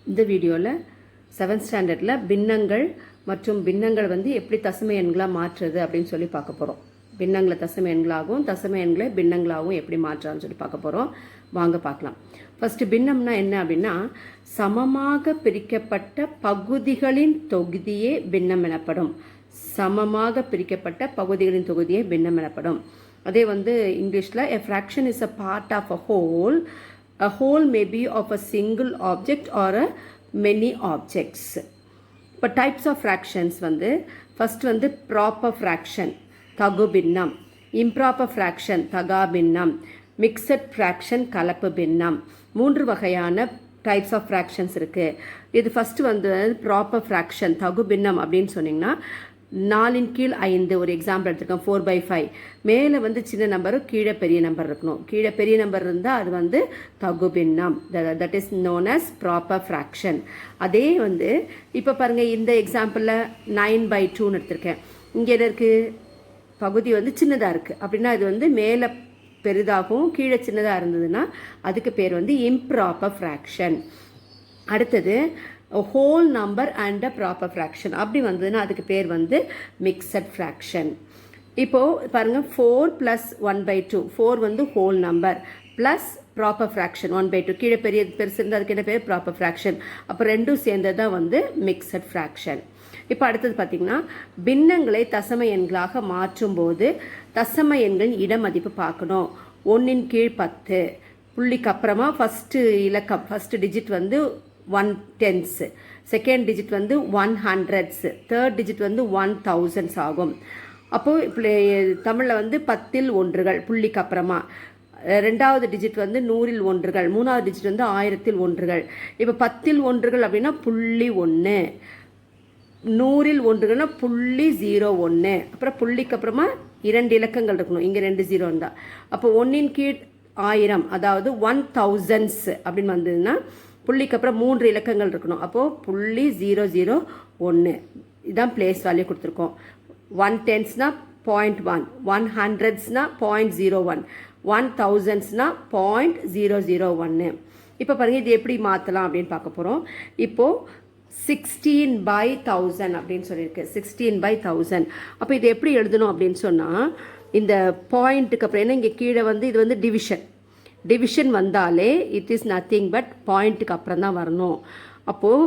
இந்த வீடியோவில் 7th ஸ்டாண்டர்டில் பின்னங்கள் மற்றும் பின்னங்கள் வந்து எப்படி தசம எண்களாக மாற்றுறது அப்படின்னு சொல்லி பார்க்க போகிறோம். பின்னங்களை தசம எண்களாகவும் தசம எண்களை பின்னங்களாகவும் எப்படி மாற்றுறான்னு சொல்லி பார்க்க போகிறோம். வாங்க பார்க்கலாம். ஃபஸ்ட்டு பின்னம்னா என்ன அப்படின்னா, சமமாக பிரிக்கப்பட்ட பகுதிகளின் தொகுதியே பின்னம் எனப்படும். சமமாக பிரிக்கப்பட்ட பகுதிகளின் தொகுதியே பின்னம் எனப்படும். அதே வந்து இங்கிலீஷில் a fraction is a part of a whole. A whole may be of a single object or a many objects. இப்போ types of fractions வந்து first வந்து proper fraction தகு பின்னம், improper fraction தகா பின்னம், mixed fraction கலப்பு பின்னம். 3 வகையான டைப்ஸ் ஆஃப் ஃப்ராக்ஷன்ஸ் இருக்குது. இது ஃபஸ்ட்டு வந்து ப்ராப்பர் ஃப்ராக்ஷன் தகு பின்னம் அப்படின்னு சொன்னிங்கன்னா 4 கீழ் 5 ஒரு எக்ஸாம்பிள் எடுத்துருக்கோம். 4/5 மேலே வந்து சின்ன நம்பரும் கீழே பெரிய நம்பர் இருக்கணும். கீழே பெரிய நம்பர் இருந்தால் அது வந்து தகு பின்னம், that is known as proper fraction. அதே வந்து இப்போ பாருங்கள், இந்த எக்ஸாம்பிளில் 9/2ன்னு எடுத்திருக்கேன். இங்கே என்ன இருக்குது, பகுதி வந்து சின்னதாக இருக்குது அப்படின்னா இது வந்து மேலே பெரிதாகவும் கீழே சின்னதாக இருந்ததுன்னா அதுக்கு பேர் வந்து இம்ப்ராப்பர் ஃப்ராக்ஷன். அடுத்தது whole number and a proper fraction அப்படி வந்ததுன்னா அதுக்கு பேர் வந்து மிக்சட் ஃப்ராக்ஷன். இப்போது பாருங்கள், 4 + 1/2 4 வந்து whole number plus proper fraction 1/2 கீழே பெருசு இருந்தால் அதுக்கு என்ன பேர் ப்ராப்பர் ஃப்ராக்ஷன். அப்போ ரெண்டும் சேர்ந்தது தான் வந்து மிக்சட் ஃப்ராக்ஷன். இப்போ அடுத்தது பார்த்திங்கன்னா, பின்னங்களை தசம எண்களாக மாற்றும்போது தசம எண்களின் இடமதிப்பு பார்க்கணும். 1 கீழ் 10 புள்ளிக்கு அப்புறமா ஃபஸ்ட்டு இலக்கம் ஃபஸ்ட்டு டிஜிட் வந்து 1/10s, செகண்ட் டிஜிட் வந்து 100s, தேர்ட் டிஜிட் வந்து 1000s ஆகும். அப்போது இப்போ தமிழில் வந்து 10ல் ஒன்றுகள் புள்ளிக்கு அப்புறமா, ரெண்டாவது டிஜிட் வந்து 100ல் ஒன்றுகள், மூணாவது டிஜிட் வந்து 1000ல் ஒன்றுகள். இப்போ 10ல் ஒன்றுகள் அப்படின்னா 0.1, 100ல் ஒன்றுகள்னா 0.01, அப்புறம் புள்ளிக்கு அப்புறமா 2 இலக்கங்கள் இருக்கணும். இங்கே 2 0 இருந்தால் அப்போ 1 கீழ் 1000 அதாவது 1000s அப்படின்னு வந்ததுன்னா புள்ளிக்கு அப்புறம் 3 இலக்கங்கள் இருக்கணும். அப்போது 0.001 இதுதான் பிளேஸ் வேல்யூ கொடுத்துருக்கோம். 1/10ஸ்னா 0.1, 100ஸ்னா 0.01, 1000ஸ்னா 0.001. இப்போ பாருங்கள், இது எப்படி மாற்றலாம் அப்படின்னு பார்க்க போகிறோம். இப்போது 16/1000 அப்படின்னு சொல்லியிருக்கு. 16/1000 அப்போ இது எப்படி எழுதணும் அப்படின்னு சொன்னால், இந்த பாயிண்ட்டுக்கு அப்புறம் ஏன்னா இங்கே கீழே வந்து இது வந்து டிவிஷன் வந்தாலே இட் இஸ் நத்திங் பட் பாயிண்ட்டுக்கு அப்புறம் தான் வரணும். அப்போது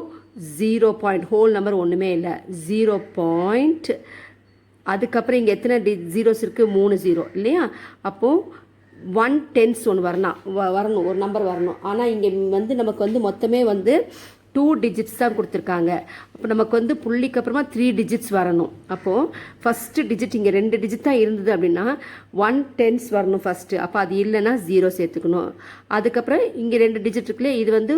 0. ஹோல் நம்பர் ஒன்றுமே இல்லை, 0. அதுக்கப்புறம் இங்கே எத்தனை ஜீரோஸ் இருக்குது, 3 0 இல்லையா. அப்போது 1/10s ஒன்று வரணும், ஒரு நம்பர் வரணும். ஆனால் இங்கே வந்து நமக்கு வந்து மொத்தமே வந்து 2 டிஜிட்ஸ் தான் கொடுத்துருக்காங்க. அப்போ நமக்கு வந்து புள்ளிக்கு அப்புறமா 3 டிஜிட்ஸ் வரணும். அப்போது ஃபஸ்ட்டு டிஜிட் இங்கே 2 டிஜிட் தான் இருந்தது அப்படின்னா 1/10s வரணும் ஃபஸ்ட்டு. அப்போ அது இல்லைன்னா 0 சேர்த்துக்கணும். அதுக்கப்புறம் இங்கே 2 டிஜிட் இருக்குல்லையே, இது வந்து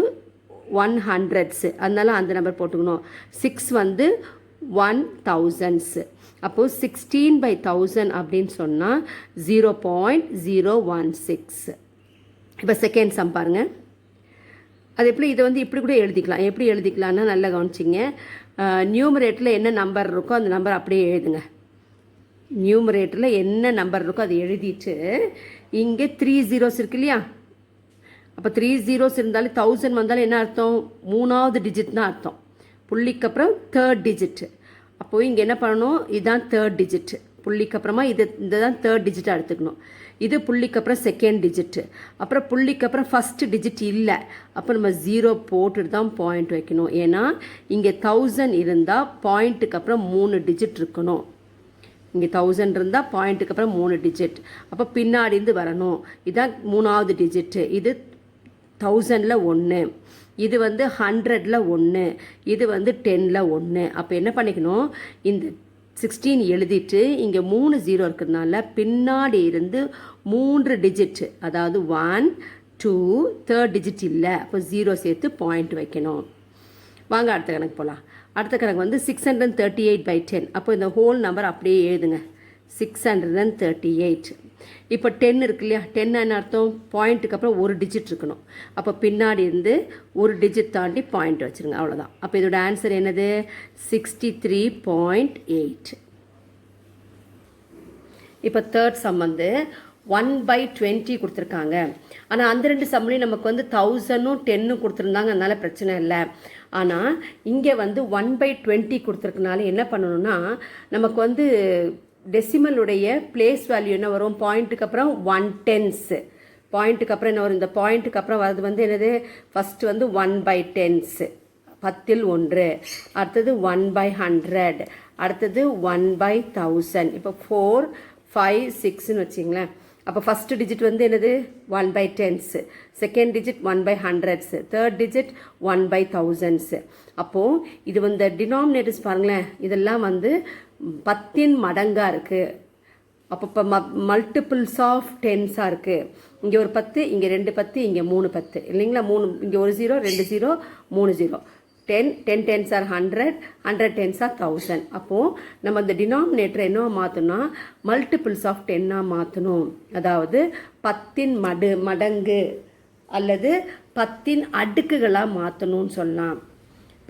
100s, அதனால அந்த நம்பர் போட்டுக்கணும். 6 வந்து 1000s. அப்போது 16/1000 அப்படின்னு சொன்னால் 0.016. இப்போ செகண்ட் சம் பாருங்கள். அது எப்படி, இதை வந்து இப்படி கூட எழுதிக்கலாம். எப்படி எழுதிக்கலான்னா நல்லா கவனிச்சிங்க. நியூமரேட்டரில் என்ன நம்பர் இருக்கோ அந்த நம்பர் அப்படியே எழுதுங்க. நியூமரேட்டரில் என்ன நம்பர் இருக்கோ அதை எழுதிட்டு இங்கே 3 zeros இருக்கு இல்லையா. அப்போ 3 zeros இருந்தாலும் 1000 வந்தாலும் என்ன அர்த்தம், 3வது டிஜிட் தான் அர்த்தம். புள்ளிக்கு அப்புறம் 3rd டிஜிட். அப்போது இங்கே என்ன பண்ணணும், இதுதான் 3rd டிஜிட். புள்ளிக்கு அப்புறமா இந்த தான் 3rd டிஜிட்டாக எடுத்துக்கணும். இது புள்ளிக்கு அப்புறம் 2nd டிஜிட்டு, அப்புறம் புள்ளிக்கு அப்புறம் ஃபஸ்ட்டு டிஜிட் இல்லை. அப்போ நம்ம 0 போட்டுட்டு தான் பாயிண்ட் வைக்கணும். ஏன்னா இங்கே 1000 இருந்தால் பாயிண்ட்டுக்கு அப்புறம் 3 டிஜிட் இருக்கணும். இங்கே 1000 இருந்தால் பாயிண்ட்டுக்கு அப்புறம் 3 டிஜிட். அப்போ பின்னாடி இருந்து வரணும். இதுதான் 3வது டிஜிட்டு. இது 1000ல் 1, இது வந்து 100ல் 1, இது வந்து 10ல் 1. அப்போ என்ன பண்ணிக்கணும், இந்த 16 எழுதிட்டு இங்கே 3 0 இருக்கிறதுனால பின்னாடி இருந்து 3 டிஜிட், அதாவது 1 2 3rd டிஜிட் இல்லை. அப்போ 0 சேர்த்து பாயிண்ட் வைக்கணும். வாங்க அடுத்த கணக்கு போகலாம். அடுத்த கணக்கு வந்து 638/10. அப்போ இந்த ஹோல் நம்பர் அப்படியே எழுதுங்க, 638. இப்போ 10 இருக்கு இல்லையா, 10 என்ன அர்த்தம், பாயிண்ட்டுக்கு அப்புறம் ஒரு டிஜிட் இருக்கணும். அப்போ பின்னாடி இருந்து ஒரு டிஜிட் தாண்டி பாயிண்ட் வச்சுருங்க, அவ்வளோதான். அப்போ இதோட ஆன்சர் என்னது, 63.8. இப்போ தேர்ட் சம் வந்து 1/20 கொடுத்துருக்காங்க. ஆனால் அந்த 2 சம்லையும் நமக்கு வந்து 1000ம் 10ம் கொடுத்துருந்தாங்க, அதனால பிரச்சனை இல்லை. ஆனால் இங்கே வந்து 1/20 கொடுத்துருக்கனால என்ன பண்ணணும்னா, நமக்கு வந்து டெசிமலுடைய பிளேஸ் வேல்யூ என்ன வரும், பாயிண்ட்டுக்கு அப்புறம் 1/10. பாயிண்ட்டுக்கு அப்புறம் என்ன வரும், இந்த பாயிண்ட்டுக்கு அப்புறம் வரது வந்து என்னது, ஃபஸ்ட்டு வந்து 1/10, 10ல் 1, அடுத்தது 1/100, அடுத்தது 1/1000. இப்போ 4, 5, 6ன்னு வச்சிங்களேன். அப்போ ஃபஸ்ட்டு டிஜிட் வந்து என்னது 1/10, செகண்ட் டிஜிட் 1/100, தேர்ட் டிஜிட் 1/1000. அப்போது இது வந்து டினாமினேட்டர்ஸ் பாருங்களேன், இதெல்லாம் வந்து 10ன் மடங்காக இருக்குது. அப்போ இப்போ மல்டிபிள்ஸ் ஆஃப் 10ஸாக இருக்குது. இங்கே ஒரு 10, இங்கே 2 10, இங்கே 3 10 இல்லைங்களா, 3, இங்கே ஒரு 0, 2 0, 3 0, 10 10s are 100, 100 10s are 1000. அப்போது நம்ம இந்த டினாமினேட்டரை என்ன மாற்றணும்னா மல்டிபிள்ஸ் ஆஃப் 10ஆக மாற்றணும். அதாவது 10ன் மடங்கு அல்லது 10ன் அடுக்குகளாக மாற்றணும்னு சொல்லலாம்.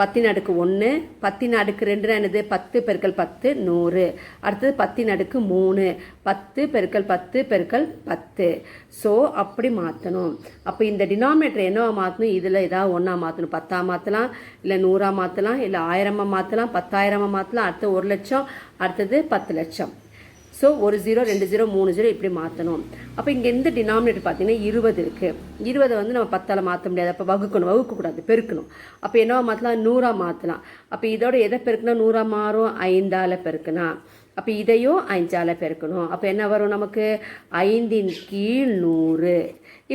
10ன் அடுக்கு 1, 10ன் அடுக்கு 2 என்னது 10 பெருக்கல் 10 100, அடுத்தது 10ன் அடுக்கு 3, 10 பெருக்கல் 10 பெருக்கல் 10. ஸோ அப்படி மாற்றணும். அப்போ இந்த டினாமினேட்டர் என்னவா மாற்றணும், இதில் ஏதாவது ஒன்றா மாற்றணும். 10ஆக மாற்றலாம், இல்லை 100ஆக மாற்றலாம், இல்லை 1000ஆக மாற்றலாம், 10,000ஆக மாற்றலாம், அடுத்து 1 லட்சம், அடுத்தது 10 லட்சம். ஸோ 1 0, 2 0, 3 0 இப்படி மாற்றணும். அப்போ இங்கே எந்த டினாமினேட்டர் பார்த்தீங்கன்னா 20 இருக்குது. 20 வந்து நம்ம 10ஆல் மாற்ற முடியாது, அப்போ வகுக்கக்கூடாது, பெருக்கணும். அப்போ என்னவா மாற்றலாம், 100ஆக மாற்றலாம். அப்போ இதோட எதை பெருக்குனா 100ஆக மாறும், 5ஆல் பெருக்குனா. அப்போ இதையும் 5ஆல் பெருக்கணும். அப்போ என்ன வரும் நமக்கு, 5ன் கீழ் 100.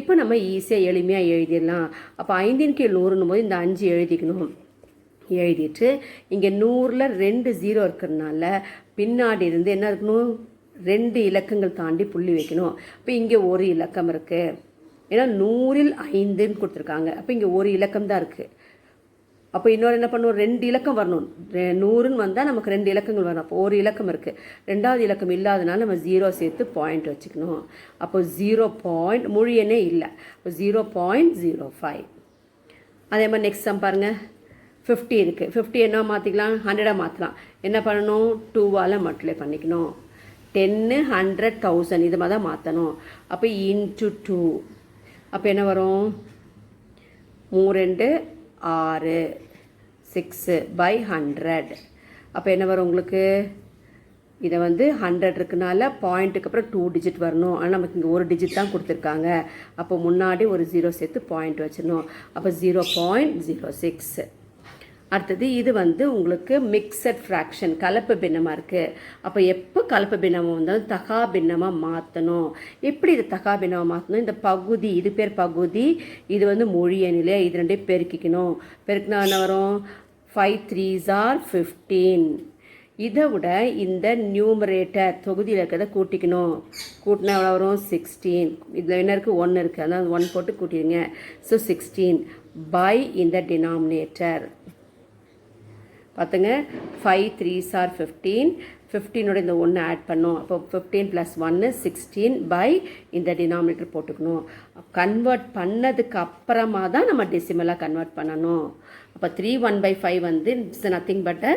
இப்போ நம்ம ஈஸியாக எளிமையாக எழுதிடலாம். அப்போ 5ன் கீழ் 100ன்னும் போது இந்த 5 எழுதிக்கணும். எழுதிட்டு இங்கே 100ல் 2 0 இருக்கிறதுனால பின்னாடி இருந்து என்ன இருக்கணும், 2 இலக்கங்கள் தாண்டி புள்ளி வைக்கணும். இப்போ இங்கே ஒரு இலக்கம் இருக்குது, ஏன்னா 100ல் 5ன்னு கொடுத்துருக்காங்க. அப்போ இங்கே ஒரு இலக்கம் தான் இருக்குது. அப்போ இன்னொரு என்ன பண்ணுவோம், 2 இலக்கம் வரணும். 100ன்னு வந்தால் நமக்கு 2 இலக்கங்கள் வரணும். அப்போ ஒரு இலக்கம் இருக்குது, 2வது இலக்கம் இல்லாதனால நம்ம 0 சேர்த்து பாயிண்ட் வச்சுக்கணும். அப்போ 0. முழு எண்ணே இல்லை, அப்போ 0.05. அதே மாதிரி நெக்ஸ்ட் சம் பாருங்கள், 50 இருக்குது. 50 என்ன மாற்றிக்கலாம், 100ஆக மாற்றலாம். என்ன பண்ணணும், 2ஆல் மல்டிப்ளை பண்ணிக்கணும். 10, 100, 1000 இது மாதிரி தான் மாற்றணும். அப்போ இன்ட்டு 2. அப்போ என்ன வரும், 3 2 6, 6/100. அப்போ என்ன வரும் உங்களுக்கு, இதை வந்து 100 இருக்குனால பாயிண்ட்டுக்கு அப்புறம் 2 டிஜிட் வரணும். ஆனால் நமக்கு இங்கே ஒரு டிஜிட் தான் கொடுத்துருக்காங்க. அப்போ முன்னாடி ஒரு 0 சேர்த்து பாயிண்ட் வச்சிடணும். அப்போ 0.06. அடுத்தது இது வந்து உங்களுக்கு மிக்சட் ஃப்ராக்ஷன், கலப்பு பின்னமாக இருக்குது. அப்போ எப்போ கலப்பு பின்னமாக வந்தாலும் தகா பின்னமாக மாற்றணும். எப்படி இது தகா பின்னமாக மாற்றணும், இந்த பகுதி, இது பேர் பகுதி, இது வந்து மொழி எண்ணிலே, இது ரெண்டையும் பெருக்கிக்கணும். பெருக்கினா என்ன வரும், 5 3s are 15. இதை விட இந்த நியூமரேட்டர் தொகுதியில் இருக்கிறத கூட்டிக்கணும். கூட்டினா எவ்வளோ வரும், 16. இதில் என்ன இருக்குது, 1 இருக்குது, அதான் 1 போட்டு கூட்டிடுங்க. ஸோ 16 by இந்த டினாமினேட்டர் பார்த்துங்க, 5 3s are 15. 15ஓட இந்த 1 ஆட் பண்ணோம். அப்போ 15 + 1 16 by இந்த டினாமினேட்டர் போட்டுக்கணும். கன்வெர்ட் பண்ணதுக்கு அப்புறமா தான் நம்ம டெசிமலாக கன்வெர்ட் பண்ணணும். அப்போ 3 1/5 வந்து it's nothing but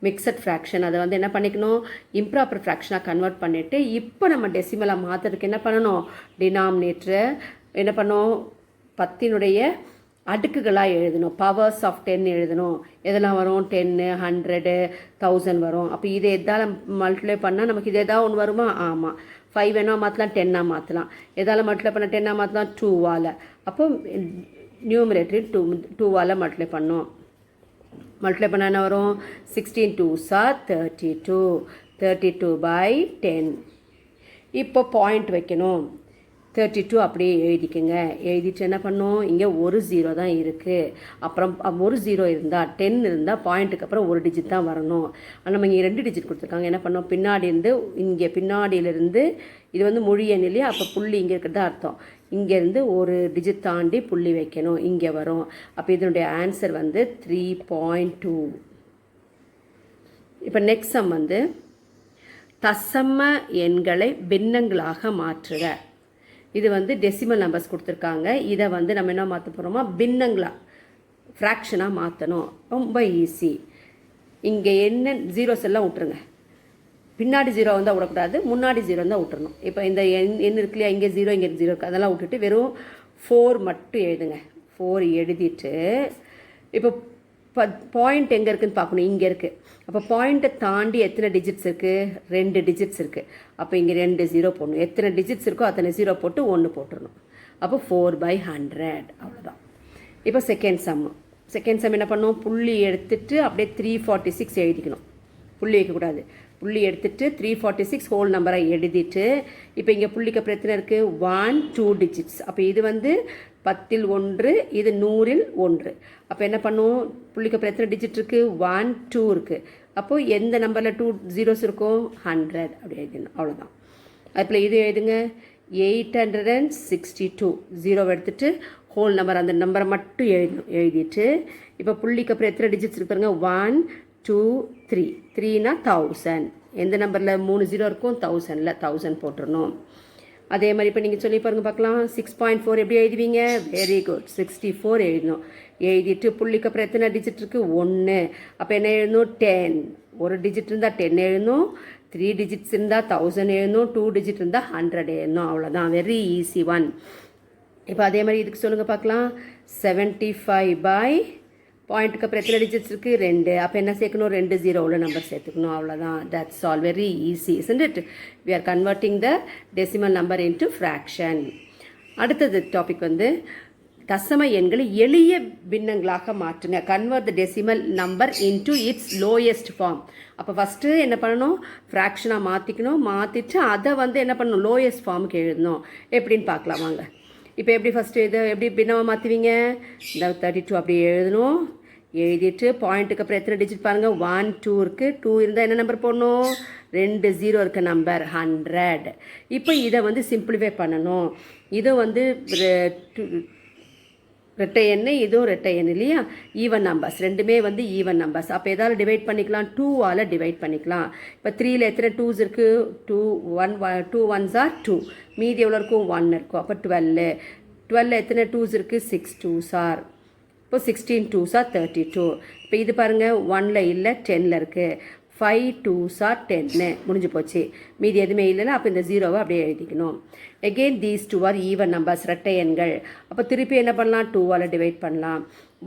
mixed fraction. அதை வந்து என்ன பண்ணிக்கணும், இம்ப்ராப்பர் ஃப்ராக்ஷனாக கன்வெர்ட் பண்ணிவிட்டு இப்போ நம்ம டெசிமலாக மாற்றுறதுக்கு என்ன பண்ணணும், டினாமினேட்டரை என்ன பண்ணோம், 10னுடைய அடுக்குகளாக எழுதணும். பவர்ஸ் ஆஃப் 10 எழுதணும். எதெல்லாம் வரும், 10 100 1000 வரும். அப்போ இதை எதால் மல்டிப்ளை பண்ணால் நமக்கு இது எதாவது ஒன்று வருமா, ஆமாம். 5 வேணால் மாற்றலாம், 10ஆக மாற்றலாம். எதால் மல்டிப்ளை பண்ண 10ஆக மாற்றலாம், 2ஆல். அப்போ நியூமரேட்டரி 2ஆல் மல்டிப்ளை பண்ணோம். மல்டிப்ளை பண்ணால் என்ன வரும், 16 2s are 32. 32/10. இப்போ பாயிண்ட் வைக்கணும். 32 அப்படியே எழுதிக்கங்க. எழுதிட்டு என்ன பண்ணோம், இங்கே ஒரு 0 தான் இருக்குது. அப்புறம் ஒரு 0 இருந்தால் 10 இருந்தால் பாயிண்ட்டுக்கு அப்புறம் ஒரு டிஜிட் தான் வரணும். ஆனால் நம்ம இங்கே 2 டிஜிட் கொடுத்துருக்காங்க. என்ன பண்ணோம், பின்னாடி இருந்து இங்கே பின்னாடியிலேருந்து இது வந்து மொழி எண் இல்லையா, அப்போ புள்ளி இங்கே இருக்கிறதா அர்த்தம். இங்கேருந்து ஒரு டிஜிட் தாண்டி புள்ளி வைக்கணும், இங்கே வரும். அப்போ இதனுடைய ஆன்சர் வந்து 3.2. இப்போ நெக்ஸ்ட் சம் வந்து தசம எண்களை பின்னங்களாக மாற்றுக. இது வந்து டெசிமல் நம்பர்ஸ் கொடுத்துருக்காங்க. இதை வந்து நம்ம என்ன மாற்ற போகிறோமா, பின்னங்களா ஃப்ராக்ஷனாக மாற்றணும். ரொம்ப ஈஸி. இங்கே என்ன ஜீரோஸ் எல்லாம் விட்டுருங்க. பின்னாடி 0 வந்தால் விடக்கூடாது, முன்னாடி 0 தான் விட்டுறணும். இப்போ இந்த எண் இருக்கு இல்லையா, இங்கே 0 இங்கே 0 இருக்குது, அதெல்லாம் விட்டுட்டு வெறும் 4 மட்டும் எழுதுங்க. 4 எழுதிட்டு இப்போ பாயிண்ட் எங்கே இருக்குதுன்னு பார்க்கணும். இங்கே இருக்குது. அப்போ பாயிண்ட்டை தாண்டி எத்தனை டிஜிட்ஸ் இருக்குது? 2 டிஜிட்ஸ் இருக்குது. அப்போ இங்கே 2 0 போடணும். எத்தனை டிஜிட்ஸ் இருக்கோ அத்தனை 0 போட்டு 1 போட்டுடணும். அப்போ 4/100 அவ்வளோதான். இப்போ செகண்ட் சம் என்ன பண்ணணும்? புள்ளி எடுத்துட்டு அப்படியே 346 எழுதிக்கணும். புள்ளி வைக்கக்கூடாது. புள்ளி எடுத்துட்டு 346 ஹோல் நம்பரை எழுதிட்டு இப்போ இங்கே புள்ளிக்கு அப்புறம் எத்தனை இருக்குது? 1 2 டிஜிட்ஸ். அப்போ இது வந்து 10ல் 1, இது 100ல் 1. அப்போ என்ன பண்ணும்? புள்ளிக்கு அப்புறம் எத்தனை டிஜிட் இருக்குது? 1 2 இருக்குது. அப்போது எந்த நம்பரில் 2 zeros இருக்கும்? 100 அப்படி எழுதணும். அவ்வளோதான். அதில் இது எழுதுங்க 862. 0 எடுத்துட்டு ஹோல் நம்பர் அந்த நம்பரை மட்டும் எழுதிட்டு இப்போ புள்ளிக்கு அப்புறம் எத்தனை டிஜிட்ஸ் இருக்கு பாருங்க? 1 2 3. 3னா 1000. எந்த நம்பரில் 3 0 இருக்கும்? 1000ல் 1000 போட்டுருணும். அதே மாதிரி இப்போ நீங்கள் சொல்லி பாருங்க பார்க்கலாம். 6.4 எப்படி எழுதுவீங்க? Very good. 64 எழுதணும். எழுதிட்டு புள்ளிக்கு அப்புறம் எத்தனை டிஜிட் இருக்குது? 1. அப்போ என்ன எழுதணும்? 10. ஒரு டிஜிட் இருந்தால் 10 எழுதணும். 3 டிஜிட்ஸ் இருந்தால் 1000 எழுதணும். 2 டிஜிட் இருந்தால் 100 எழுதணும். அவ்வளோதான். Very easy one. இப்போ அதே மாதிரி இதுக்கு சொல்லுங்கள் பார்க்கலாம். 75 பாயிண்ட்டுக்கு அப்புறம் எத்தனை டிஜிட்ஸ் இருக்குது? 2. அப்போ என்ன சேர்க்கணும்? 2 0 உள்ள நம்பர் சேர்த்துக்கணும். அவ்வளோதான். That's all. Very easy isn't it? we are converting the decimal number into fraction. அடுத்தது டாபிக் வந்து தசம எண்களை எளிய பின்னங்களாக மாற்றுங்க. Convert the decimal number into its lowest form. அப்போ ஃபஸ்ட்டு என்ன பண்ணணும்? ஃப்ராக்ஷனாக மாற்றிக்கணும். மாற்றிட்டு அதை வந்து என்ன பண்ணணும்? லோயஸ்ட் ஃபார்முக்கு எழுதணும். எப்படின்னு பார்க்கலாம் வாங்க. இப்போ எப்படி ஃபஸ்ட்டு இது எப்படி பின்னமாக மாற்றுவீங்க? இந்த 32 அப்படி எழுதணும். எழுதிட்டு பாயிண்ட்டுக்கு அப்புறம் எத்தனை டிஜிட் பாருங்கள்? 1 2 இருக்குது. 2 இருந்தால் என்ன நம்பர் போடணும்? 2 0 இருக்க நம்பர் 100. இப்போ இதை வந்து சிம்பிளிஃபை பண்ணணும். இதை வந்து ரெட்டை எண், இதுவும் ரெட்டை எண் இல்லையா? ஈவன் நம்பர்ஸ், ரெண்டுமே வந்து ஈவன் நம்பர்ஸ். அப்போ எதால் டிவைட் பண்ணிக்கலாம்? 2ஆல் டிவைட் பண்ணிக்கலாம். இப்போ 3ல் எத்தனை 2s இருக்குது? 2 1s are 2. மீதி எவ்வளோ இருக்கும்? 1 இருக்கும். அப்போ 12ல் எத்தனை 2s இருக்குது? 6 2s are. இப்போ 16 2s are 32. இப்போ இது பாருங்கள் 1ல் இல்லை 10ல் இருக்குது. 5 2s are 10 முடிஞ்சு போச்சு. மீதி எதுவுமே இல்லைன்னா அப்போ இந்த 0வை அப்படியே எழுதிக்கணும். again these two are even numbers, ரெட்டை எண்கள். அப்போ திருப்பி என்ன பண்ணலாம்? 2ஆல் டிவைட் பண்ணலாம்.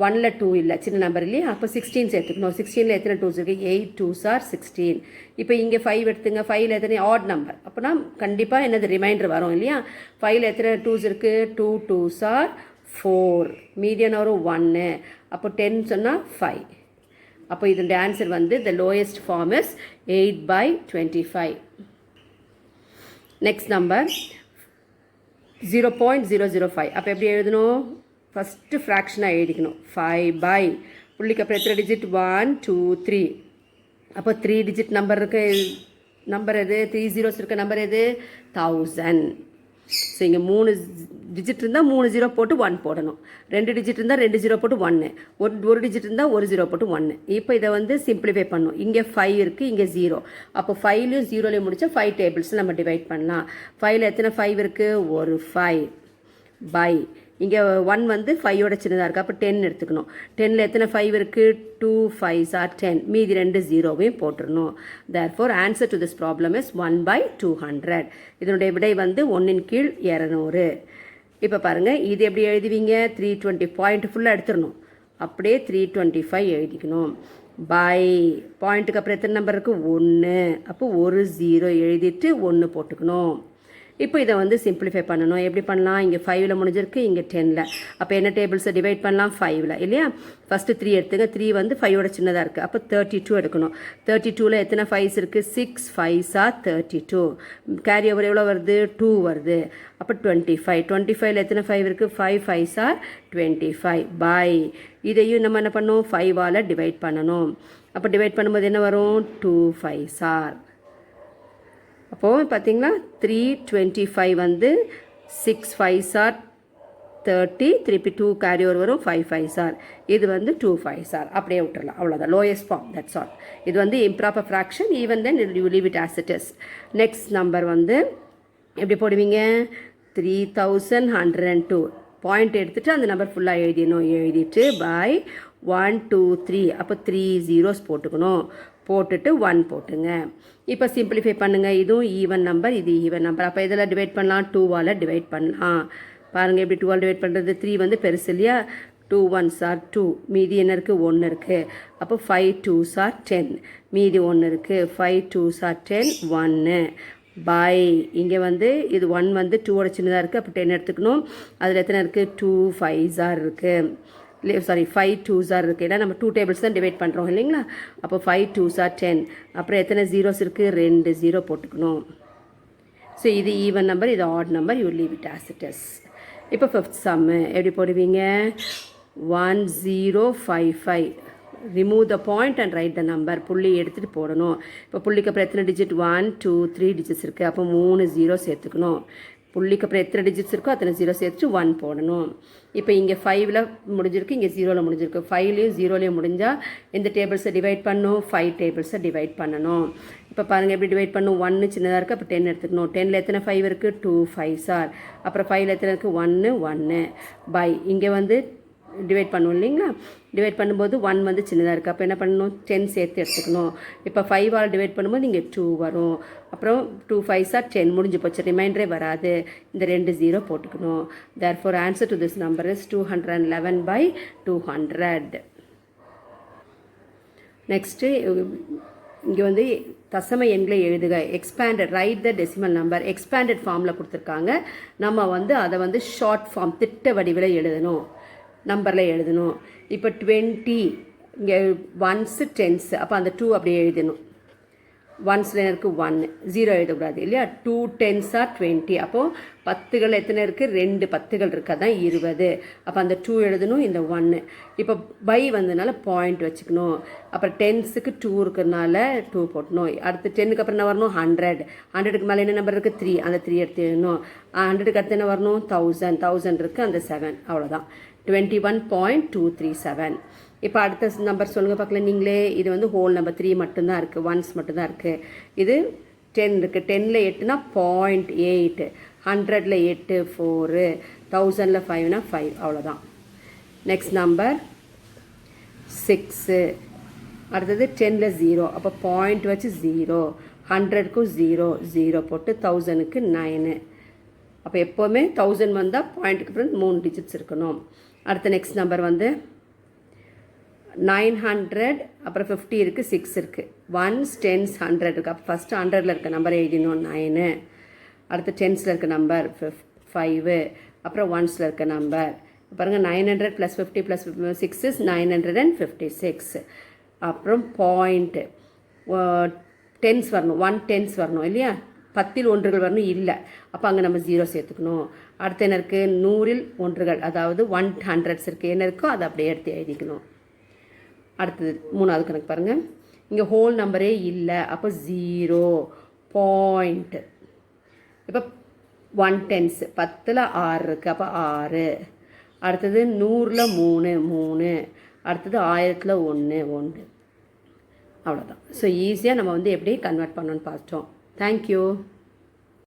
1ல் 2 இல்லை, சின்ன நம்பர் இல்லையா? அப்போ 16 சேர்த்துக்கணும். 16ல் எத்தனை 2s இருக்குது? 8 2s are 16. இப்போ இங்கே 5 எடுத்துங்க. 5ல் எத்தனை? Add number. அப்போனா கண்டிப்பாக என்னது ரிமைண்டர் வரும் இல்லையா? 5ல் எத்தனை 2s இருக்குது? 2 2s are 4. மீதியான வரும் 1. அப்போ 10 சொன்னால் 5. அப்போ இதோட ஆன்சர் வந்து the lowest form is 8/25. Next number 0.005. அப்போ எப்படி எழுதணும்? ஃபஸ்ட்டு ஃப்ராக்ஷனாக எழுதிக்கணும். 5 புள்ளிக்கு அப்புறம் எத்தனை டிஜிட்? 1 2 3. அப்போ 3 டிஜிட் நம்பர் இருக்க நம்பர் எது? 3 zeros இருக்க நம்பர் எது? 1000. ஸோ இங்கே 3 டிஜிட் இருந்தால் 3 0 போட்டு 1 போடணும். 2 டிஜிட் இருந்தால் 2 0 போட்டு 1. ஒரு டிஜிட் இருந்தால் 1 0 போட்டு 1. இப்போ இதை வந்து சிம்பிளிஃபை பண்ணணும். இங்கே 5 இருக்குது, இங்கே 0. அப்போ 5லையும் 0லையும் முடிச்சா 5 டேபிள்ஸ் நம்ம டிவைட் பண்ணலாம். 5ல் எத்தனை 5 இருக்குது? ஒரு 5 பை இங்கே 1 வந்து 5ஓட சின்னதாக இருக்குது. அப்போ 10 எடுத்துக்கணும். 10ல் எத்தனை 5 இருக்குது? 2 5s are 10. மீதி 2 0வையும் போட்டுடணும். therefore answer to this problem is 1/200. இதனுடைய விடை வந்து 1 கீழ் 200. இப்போ பாருங்கள் இது எப்படி எழுதுவீங்க? 320 பாயிண்ட் ஃபுல்லாக எடுத்துடணும். அப்படியே 325 எழுதிக்கணும். பை பாயிண்ட்டுக்கு அப்புறம் எத்தனை நம்பர் இருக்குது? 1. அப்போ ஒரு 0 எழுதிட்டு 1 போட்டுக்கணும். இப்போ இதை வந்து சிம்பிளிஃபை பண்ணணும். எப்படி பண்ணலாம்? இங்கே 5ல் முடிஞ்சிருக்கு, இங்கே 10ல். அப்போ என்ன டேபிள்ஸை டிவைட் பண்ணலாம்? 5ல் இல்லையா? ஃபஸ்ட்டு 3 எடுத்துங்க. 3 வந்து 5ஓட சின்னதாக இருக்குது. அப்போ 32 எடுக்கணும். 32ல் எத்தனை 5s இருக்குது? 6 5s are 32. கேரி ஓவர் எவ்வளோ வருது? 2 வருது. அப்போ 25. 25ல் எத்தனை 5 இருக்குது? 5 5s are 25. பை இதையும் நம்ம என்ன பண்ணணும்? 5ஆல் டிவைட் பண்ணணும். அப்போ டிவைட் பண்ணும்போது என்ன வரும்? 2 5s are. அப்போது பார்த்தீங்கன்னா 325 வந்து 6 5s are 30. திருப்பி 2 கேரி ஓவர் வரும். 5 5s are. இது வந்து 2 5s are. அப்படியே விட்டுறலாம். அவ்வளோதான். Lowest form. That's all. இது வந்து improper fraction. Even then you leave it as it is. Next number வந்து எப்படி போடுவீங்க? 3102. பாயிண்ட் எடுத்துகிட்டு அந்த நம்பர் ஃபுல்லாக எழுதிடணும். எழுதிட்டு பை 1 2 3. அப்போ 3 zeros போட்டுக்கணும். போட்டுட்டு 1 போட்டுங்க. இப்போ சிம்பிளிஃபை பண்ணுங்கள். இதுவும் ஈவன் நம்பர், இது ஈவன் நம்பர். அப்போ இதில் டிவைட் பண்ணலாம், 2ஆல் டிவைட் பண்ணலாம். பாருங்கள் எப்படி 2ஆல் டிவைட் பண்ணுறது. 3 வந்து பெருசு இல்லையா, 2 1s are 2, மீதி என்ன இருக்குது, 1 இருக்குது. அப்போ 5 2s are 10, மீதி 1 இருக்குது. 5 2s are 10, 1 பை இங்கே வந்து இது 1 வந்து 2ஓட சின்னதாக இருக்குது, அப்போ 10 எடுத்துக்கணும். அதில் எத்தனை இருக்குது, 2 5s are இருக்குது, சாரி 5 2s are இருக்குது. ஏன்னா நம்ம 2 டேபிள்ஸ் தான் டிவைட் பண்ணுறோம் இல்லைங்களா. அப்போ 5 2s are 10. அப்புறம் எத்தனை ஜீரோஸ் இருக்குது, 2 ஜீரோ போட்டுக்கணும். ஸோ இது ஈவன் நம்பர், இது add number, you leave it as it is. இப்போ 5th சம்மு எப்படி போடுவீங்க, 1055. Remove the point and right the number. புள்ளி எடுத்துகிட்டு போடணும். இப்போ புள்ளிக்கு அப்புறம் எத்தனை டிஜிட், 1 2 3 டிஜிட்ஸ் இருக்குது. அப்போ 3 ஜீரோ சேர்த்துக்கணும். புள்ளிக்கு அப்புறம் எத்தனை டிஜிட்ஸ் இருக்கோ அத்தனை ஜீரோ சேர்த்துட்டு 1 போடணும். இப்போ இங்கே 5ல் முடிஞ்சிருக்கு, இங்கே 0ல் முடிஞ்சிருக்கு. 5லேயும் 0லேயும் முடிஞ்சால் எந்த டேபிள்ஸை டிவைட் பண்ணணும், 5 டேபிள்ஸை டிவைட் பண்ணணும். இப்போ பாருங்கள் எப்படி டிவைட் பண்ணணும். 1 சின்னதாக இருக்குது, அப்போ 10 எடுத்துக்கணும். 10ல் எத்தனை 5 இருக்குது, 2 5s are. அப்புறம் 5ல் எத்தனை இருக்குது, 1 1 பை இங்கே வந்து டிவைட் பண்ணுவோம் இல்லைங்களா. டிவைட் பண்ணும்போது 1 வந்து சின்னதாக இருக்குது, அப்போ என்ன பண்ணணும், 10 சேர்த்து எடுத்துக்கணும். இப்போ 5ஆல் டிவைட் பண்ணும்போது இங்கே 2 வரும். அப்புறம் 2 5s are 10, முடிஞ்சு போச்சு, ரிமைண்டரே வராது. இந்த 2 ஜீரோ போட்டுக்கணும். therefore answer to this number is 211/200. Next இங்கே வந்து தசம எண்களை எழுதுக. எக்ஸ்பேண்டட், ரைட் த டெசிமல் நம்பர். எக்ஸ்பேண்டட் ஃபார்மில் கொடுத்துருக்காங்க. நம்ம வந்து அதை வந்து ஷார்ட் ஃபார்ம், திட்ட வடிவில் எழுதணும், நம்பரில் எழுதணும். இப்போ 20 இங்கே 1s 10s, அப்போ அந்த 2 அப்படியே எழுதணும். 1s இருக்குது 1, 0 எழுதக்கூடாது இல்லையா. 2 10s are 20. அப்போது 10கள் எத்தனை இருக்குது, 2 10கள் இருக்குது, அதான் 20. அப்போ அந்த 2 எழுதணும், இந்த 1. இப்போ பை வந்ததுனால பாயிண்ட் வச்சுக்கணும். அப்புறம் 10ஸ்க்கு 2 இருக்கிறதுனால 2 போட்டணும். அடுத்து 10க்கு அப்புறம் என்ன வரணும், 100. 100க்கு மேலே என்ன நம்பர் இருக்குது, 3, அந்த 3 எடுத்து எழுதணும். 100க்கு அடுத்து என்ன வரணும், 1000 இருக்குது, அந்த 7. அவ்வளோதான், 21.237. இப்போ அடுத்த நம்பர் சொல்லுங்கள் பார்க்கலாம் நீங்களே. இது வந்து ஹோல் நம்பர் 3 மட்டும்தான் இருக்குது, 1s மட்டும்தான் இருக்குது. இது 10 இருக்குது. 10ல் 8னா 0.8, 100ல் 8 4, 1000ல் 5னா 5. அவ்வளோதான். Next number 6. அடுத்தது 10ல் 0, அப்போ பாயிண்ட் வச்சு 0, 100க்கும் 0 0 போட்டு 1000க்கு 9. அப்போ எப்போவுமே 1000 வந்தால் பாயிண்ட்டுக்கு அப்புறம் 3 டிஜிட்ஸ் இருக்கணும். அடுத்த நெக்ஸ்ட் நம்பர் வந்து 900, அப்புறம் 50 இருக்குது, 6 இருக்குது. 1s 10s 100 இருக்குது. அப்போ ஃபஸ்ட்டு 100ல் இருக்க நம்பர் எழுதினோம் 9. அடுத்து 10ஸில் இருக்க நம்பர் 5, அப்புறம் 1ஸில் இருக்க நம்பர் பாருங்கள் 900 + 50 + 6 is 956. அப்புறம் பாயிண்ட் 10s வரணும், 1 10s வரணும் இல்லையா. 10ல் ஒன்றுகள் வரணும், இல்லை. அப்போ அங்கே நம்ம 0 சேர்த்துக்கணும். அடுத்து என்ன இருக்குது, 100ல் ஒன்றுகள், அதாவது 100s இருக்குது. என்ன இருக்கோ அதை அப்படியே எடுத்து எழுதிக்கணும். அடுத்தது 3வது கணக்கு பாருங்கள். இங்கே ஹோல் நம்பரே இல்லை, அப்போ 0 பாயிண்ட். இப்போ 110s 10ல் 6 இருக்குது, அப்போ 6. அடுத்தது 100ல் 3 3. அடுத்தது 1000ல் 1 1. அவ்வளோதான். ஸோ ஈஸியாக நம்ம வந்து எப்படி கன்வெர்ட் பண்ணணும்னு பார்த்தோம். தேங்க்யூ.